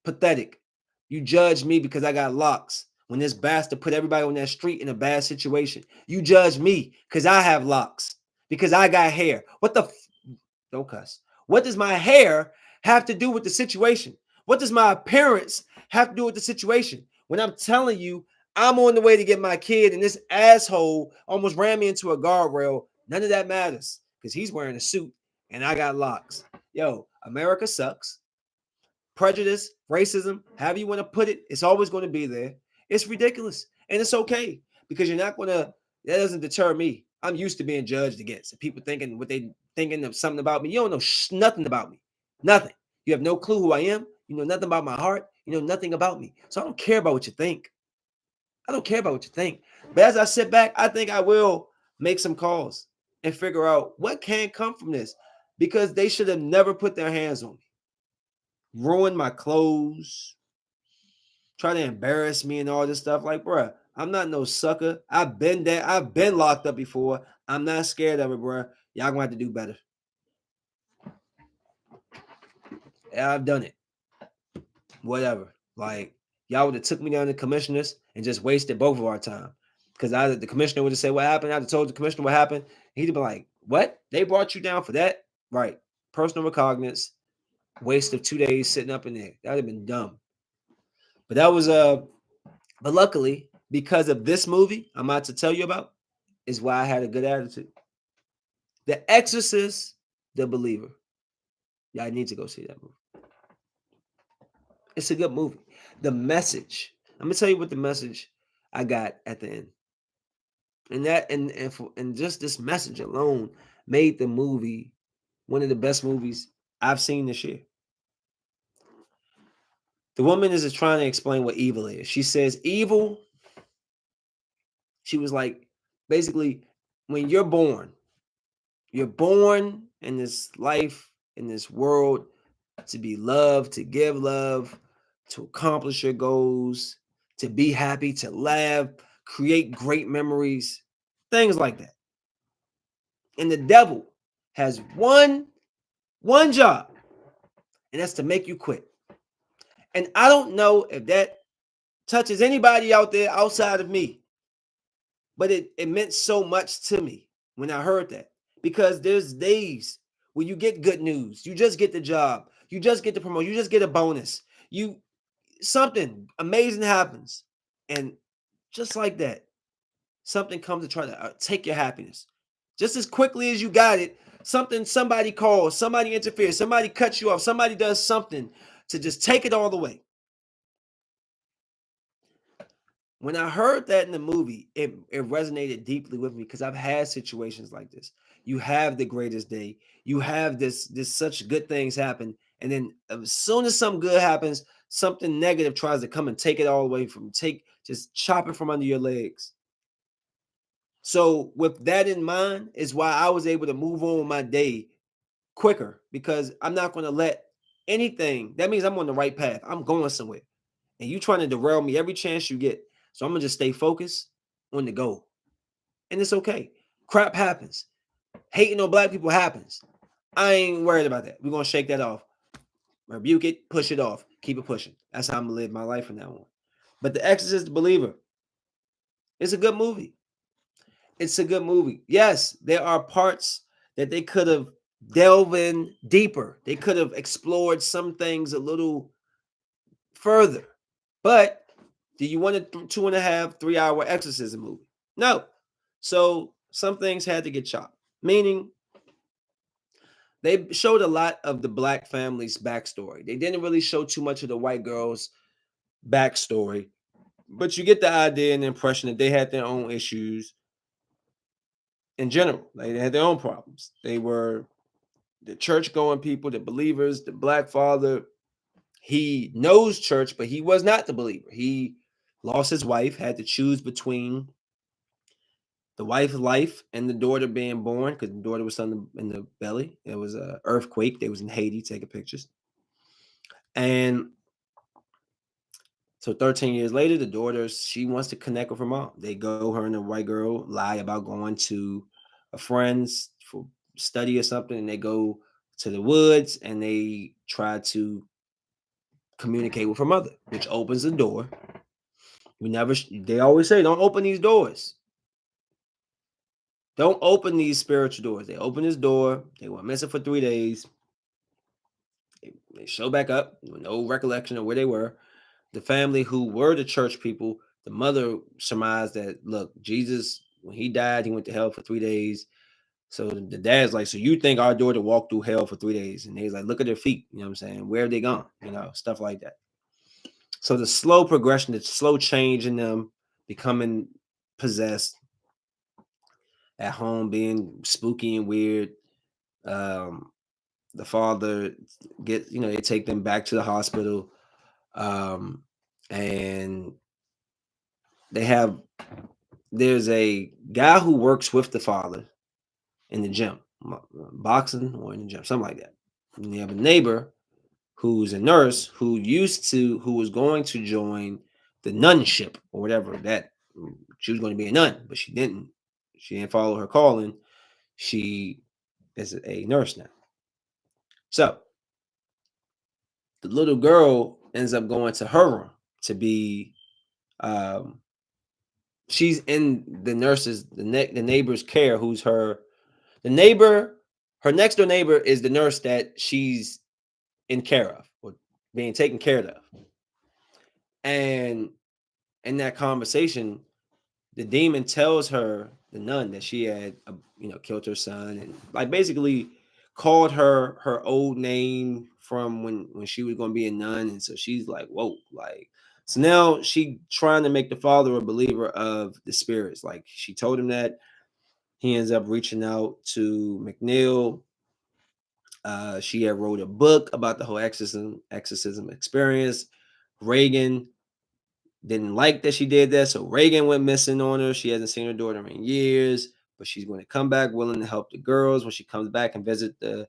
Pathetic. You judge me because I got locks. When this bastard put everybody on that street in a bad situation, you judge me because I have locks. Because I got hair. What the? Don't cuss. What does my hair have to do with the situation? What does my appearance have to do with the situation? When I'm telling you, I'm on the way to get my kid, and this asshole almost ran me into a guardrail. None of that matters because he's wearing a suit and I got locks. Yo, America sucks. Prejudice, racism, however you want to put it, it's always going to be there. It's ridiculous. And it's okay because you're not going to, that doesn't deter me. I'm used to being judged against. People thinking what they thinking of something about me. You don't know nothing about me. Nothing. You have no clue who I am. You know nothing about my heart. You know nothing about me. So I don't care about what you think. I don't care about what you think. But as I sit back, I think I will make some calls and figure out what can come from this because they should have never put their hands on me. Ruin my clothes, try to embarrass me and all this stuff. Like, bruh, I'm not no sucker. I've been there. I've been locked up before. I'm not scared of it, bruh. Y'all gonna have to do better. Yeah, I've done it. Whatever. Like, y'all would have took me down to commissioners and just wasted both of our time. Because either the commissioner would have said what happened. I'd have told the commissioner what happened. He'd be like, what? They brought you down for that? Right. Personal recognizance. Waste of 2 days sitting up in there. That'd have been dumb. But that was but luckily, because of this movie I'm about to tell you about, is why I had a good attitude. The Exorcist, The Believer. Yeah, I need to go see that movie. It's a good movie. The message. I'm gonna tell you what the message I got at the end. And that and just this message alone made the movie one of the best movies I've seen this year. The woman is just trying to explain what evil is. She says evil. She was like, basically, when you're born in this life, in this world, to be loved, to give love, to accomplish your goals, to be happy, to laugh, create great memories, things like that. And the devil has one job, and that's to make you quit. And I don't know if that touches anybody out there outside of me, but it meant so much to me when I heard that. Because there's days where you get good news, you just get the job, you just get the promotion, you just get a bonus, you something amazing happens, and just like that, something comes to try to take your happiness. Just as quickly as you got it, somebody calls, somebody interferes, somebody cuts you off, somebody does something to just take it all away. When I heard that in the movie, it resonated deeply with me because I've had situations like this. You have the greatest day. You have this such good things happen, and then as soon as something good happens, something negative tries to come and take it all away from just chop it from under your legs. So with that in mind, is why I was able to move on with my day quicker, because I'm not going to let anything. That means I'm on the right path. I'm going somewhere, and you trying to derail me every chance you get. So I'm gonna just stay focused on the goal, and it's okay. Crap happens. Hating on black people happens. I ain't worried about that. We're gonna shake that off. Rebuke it, push it off, keep it pushing. That's how I'm gonna live my life from now on. But The Exorcist Believer, it's a good movie. It's a good movie. Yes, there are parts that they could have delved in deeper. They could have explored some things a little further. But do you want a 2.5, 3 hour exorcism movie? No. So some things had to get chopped. Meaning they showed a lot of the black family's backstory. They didn't really show too much of the white girl's backstory, but you get the idea and the impression that they had their own issues in general. They had their own problems. They were the church going people, the believers, the black father. He knows church, but he was not the believer. He lost his wife, had to choose between the wife's life and the daughter being born, because the daughter was in the belly. It was an earthquake. They was in Haiti taking pictures. And so 13 years later, the daughter, she wants to connect with her mom. They go, her and the white girl lie about going to a friend's for study or something, and they go to the woods and they try to communicate with her mother, which opens the door. They always say, don't open these doors. Don't open these spiritual doors. They open this door. They went missing for 3 days. They show back up with no recollection of where they were. The family who were the church people, the mother surmised that, look, Jesus, when he died, he went to hell for 3 days. So the dad's like, so you think our daughter walked through hell for 3 days? And he's like, look at their feet. You know what I'm saying? Where have they gone? Stuff like that. So the slow progression, the slow change in them becoming possessed at home, being spooky and weird. The father they take them back to the hospital. And they have there's a guy who works with the father in the gym, boxing or in the gym, something like that. And you have a neighbor who's a nurse who was going to join the nunship or whatever that she was going to be a nun, but she didn't. She didn't follow her calling. She is a nurse now. So the little girl ends up going to her room to be um she's in the nurse's the neighbor's care, who's the neighbor. Her next door neighbor is the nurse that she's in care of, or being taken care of. And in that conversation, the demon tells her, the nun, that she had killed her son, and like basically called her old name from when she was going to be a nun. And so she's like, whoa, like, so now she trying to make the father a believer of the spirits. Like, she told him that. He ends up reaching out to McNeil. She had wrote a book about the whole exorcism experience. Reagan didn't like that she did that, so Reagan went missing on her. She hasn't seen her daughter in years, but she's going to come back willing to help the girls when she comes back and visit the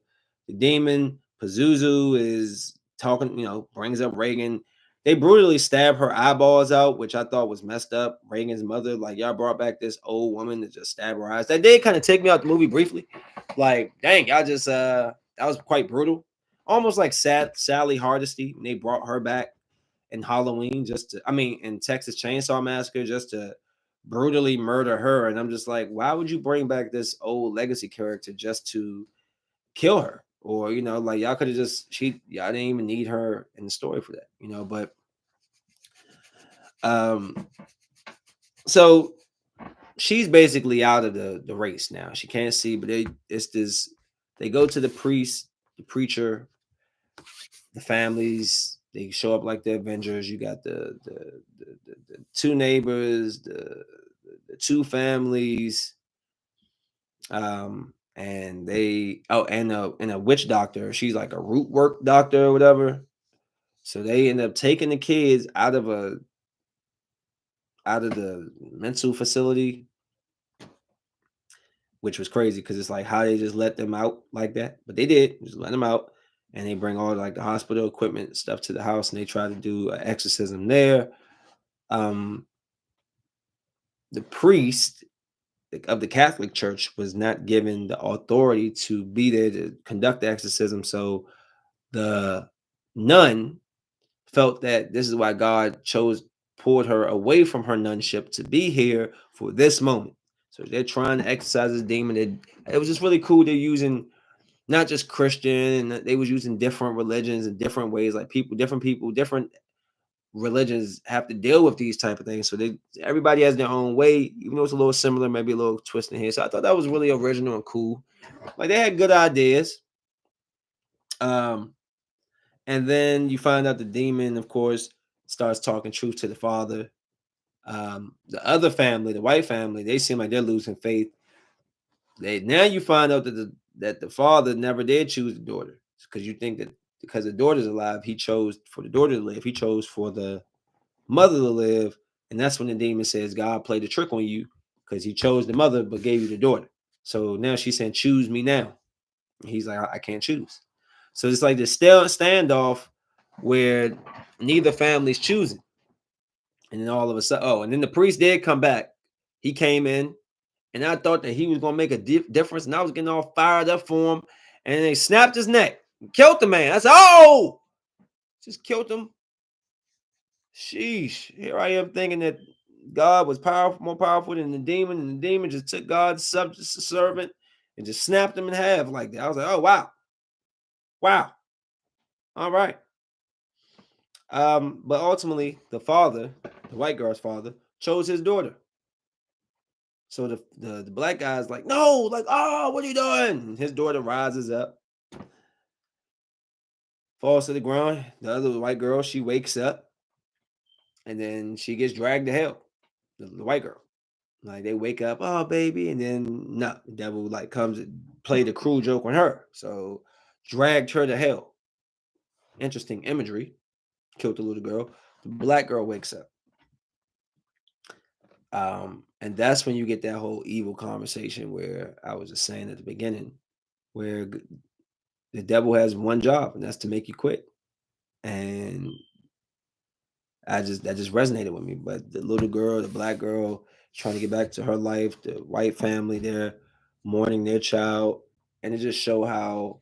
demon. Pazuzu is talking, brings up Reagan. They brutally stab her eyeballs out, which I thought was messed up. Reagan's mother, like, y'all brought back this old woman to just stab her eyes. That did kind of take me out the movie briefly. Like, dang, y'all just that was quite brutal. Almost like Sally Hardesty when they brought her back in Halloween, in Texas Chainsaw Massacre, just to brutally murder her. And I'm just like, why would you bring back this old legacy character just to kill her? Or, like, y'all could have y'all didn't even need her in the story for that, but so she's basically out of the race now. She can't see, but they go to the priest, the preacher, the families. They show up like the Avengers. You got the two neighbors, the two families, and and a witch doctor. She's like a root work doctor or whatever. So they end up taking the kids out of the mental facility, which was crazy because it's like how they just let them out like that. But they did, just let them out. And they bring all like the hospital equipment and stuff to the house and they try to do an exorcism there. Um, the priest of the Catholic Church was not given the authority to be there to conduct the exorcism. So the nun felt that this is why God pulled her away from her nunship to be here for this moment. So they're trying to exorcise this demon. It was just really cool. They're using not just Christian, they was using different religions in different ways. Like people, different religions have to deal with these type of things. So everybody has their own way, even though it's a little similar, maybe a little twist in here. So I thought that was really original and cool. Like they had good ideas. And then you find out the demon, of course, starts talking truth to the father. The other family, the white family, they seem like they're losing faith. Now you find out that the father never did choose the daughter because you think that because the daughter's alive, he chose for the daughter to live. He chose for the mother to live, and that's when the demon says God played a trick on you because he chose the mother but gave you the daughter. So now she's saying, "Choose me now." And he's like, "I can't choose." So it's like this standoff where neither family's choosing. And then all of a sudden, and then the priest did come back. He came in, and I thought that he was going to make a difference, and I was getting all fired up for him. And they snapped his neck, killed the man. I said, "Oh, just killed him." Sheesh. Here I am thinking that God was more powerful than the demon, and the demon just took God's servant and just snapped him in half like that. I was like, "Oh, wow. Wow. All right." But ultimately, the father, the white girl's father, chose his daughter. So the black guy's like, "No, like, oh, what are you doing?" And his daughter rises up, falls to the ground. The other white girl, she wakes up, and then she gets dragged to hell. The white girl, like they wake up, "Oh, baby," and then no, the devil like comes and play the cruel joke on her. So dragged her to hell. Interesting imagery. Killed the little girl. The black girl wakes up. And that's when you get that whole evil conversation where I was just saying at the beginning, where the devil has one job, and that's to make you quit. And that just resonated with me. But the little girl, the black girl, trying to get back to her life, the white family, they're mourning their child, and it just show how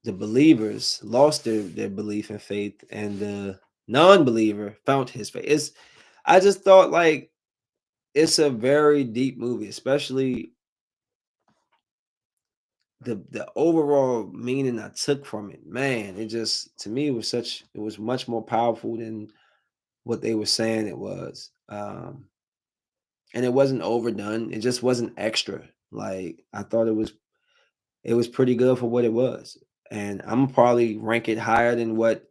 the believers lost their belief and faith, and the non-believer found his faith. I just thought like it's a very deep movie, especially the overall meaning I took from it. Man, it just to me it was much more powerful than what they were saying it was. And it wasn't overdone. It just wasn't extra. Like I thought it was pretty good for what it was. And I'm probably rank it higher than what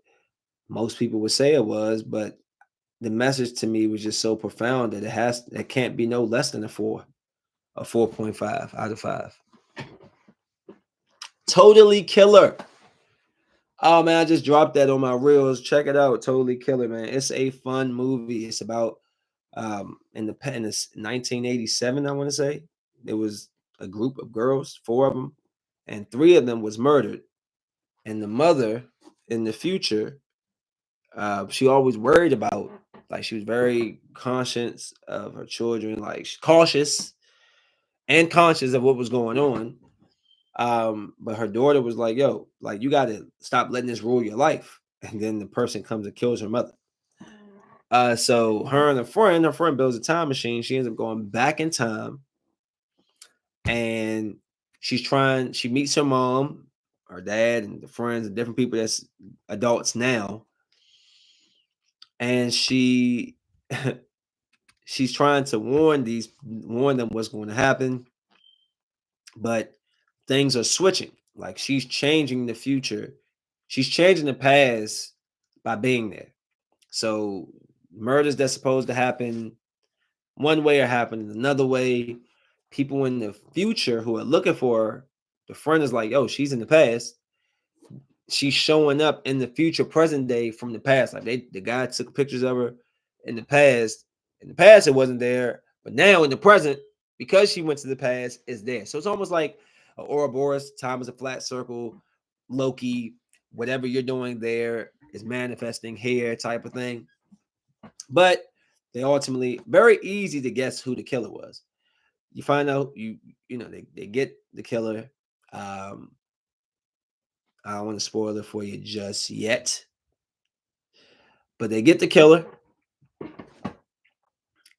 most people would say it was, but the message to me was just so profound that it can't be no less than a 4.5 out of 5. Totally killer. Oh man, I just dropped that on my reels. Check it out. Totally killer, man. It's a fun movie. It's about in this 1987, I want to say. There was a group of girls, 4 of them, and 3 of them was murdered. And the mother in the future, she always worried about, like she was very conscious of her children, like she's cautious and conscious of what was going on. But her daughter was like, "Yo, like you got to stop letting this rule your life." And then the person comes and kills her mother. So her friend builds a time machine. She ends up going back in time, and she meets her mom, her dad, and the friends and different people that's adults now. And she's trying to warn them what's going to happen, but things are switching. Like she's changing the future. She's changing the past by being there. So murders that's supposed to happen one way are happening another way. People in the future who are looking for her, the friend is like, "Yo, she's in the past. She's showing up in the future, present day from the past." Like the guy took pictures of her in the past. In the past, it wasn't there, but now in the present, because she went to the past, is there. So it's almost like Ouroboros, time is a flat circle, Loki, whatever you're doing there is manifesting here type of thing. But they ultimately, very easy to guess who the killer was. You find out, they get the killer. I don't want to spoil it for you just yet, but they get the killer,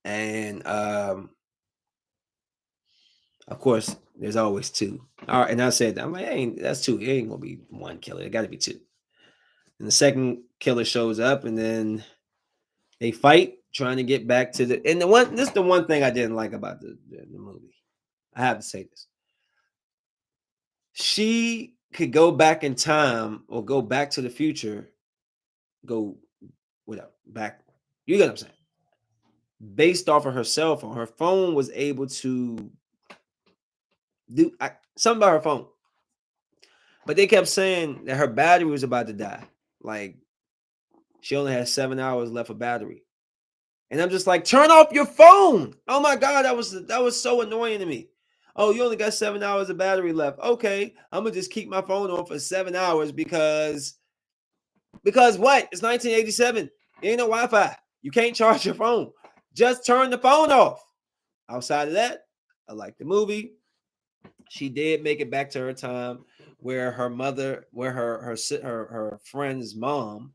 and of course, there's always two. All right, and I said, I'm like, that's two. It ain't gonna be one killer. It got to be two. And the second killer shows up, and then they fight, trying to get back to the. And this is the one thing I didn't like about the movie. I have to say this. She could go back in time or go back to the future, go whatever back. You get what I'm saying? Based off of her cell phone, her phone was able to do something about her phone. But they kept saying that her battery was about to die. Like she only had 7 hours left of battery. And I'm just like, turn off your phone. Oh my God, that was so annoying to me. Oh, you only got 7 hours of battery left. Okay, I'm gonna just keep my phone on for 7 hours because what? It's 1987. There ain't no Wi-Fi. You can't charge your phone. Just turn the phone off. Outside of that, I like the movie. She did make it back to her time where her mother, where her friend's mom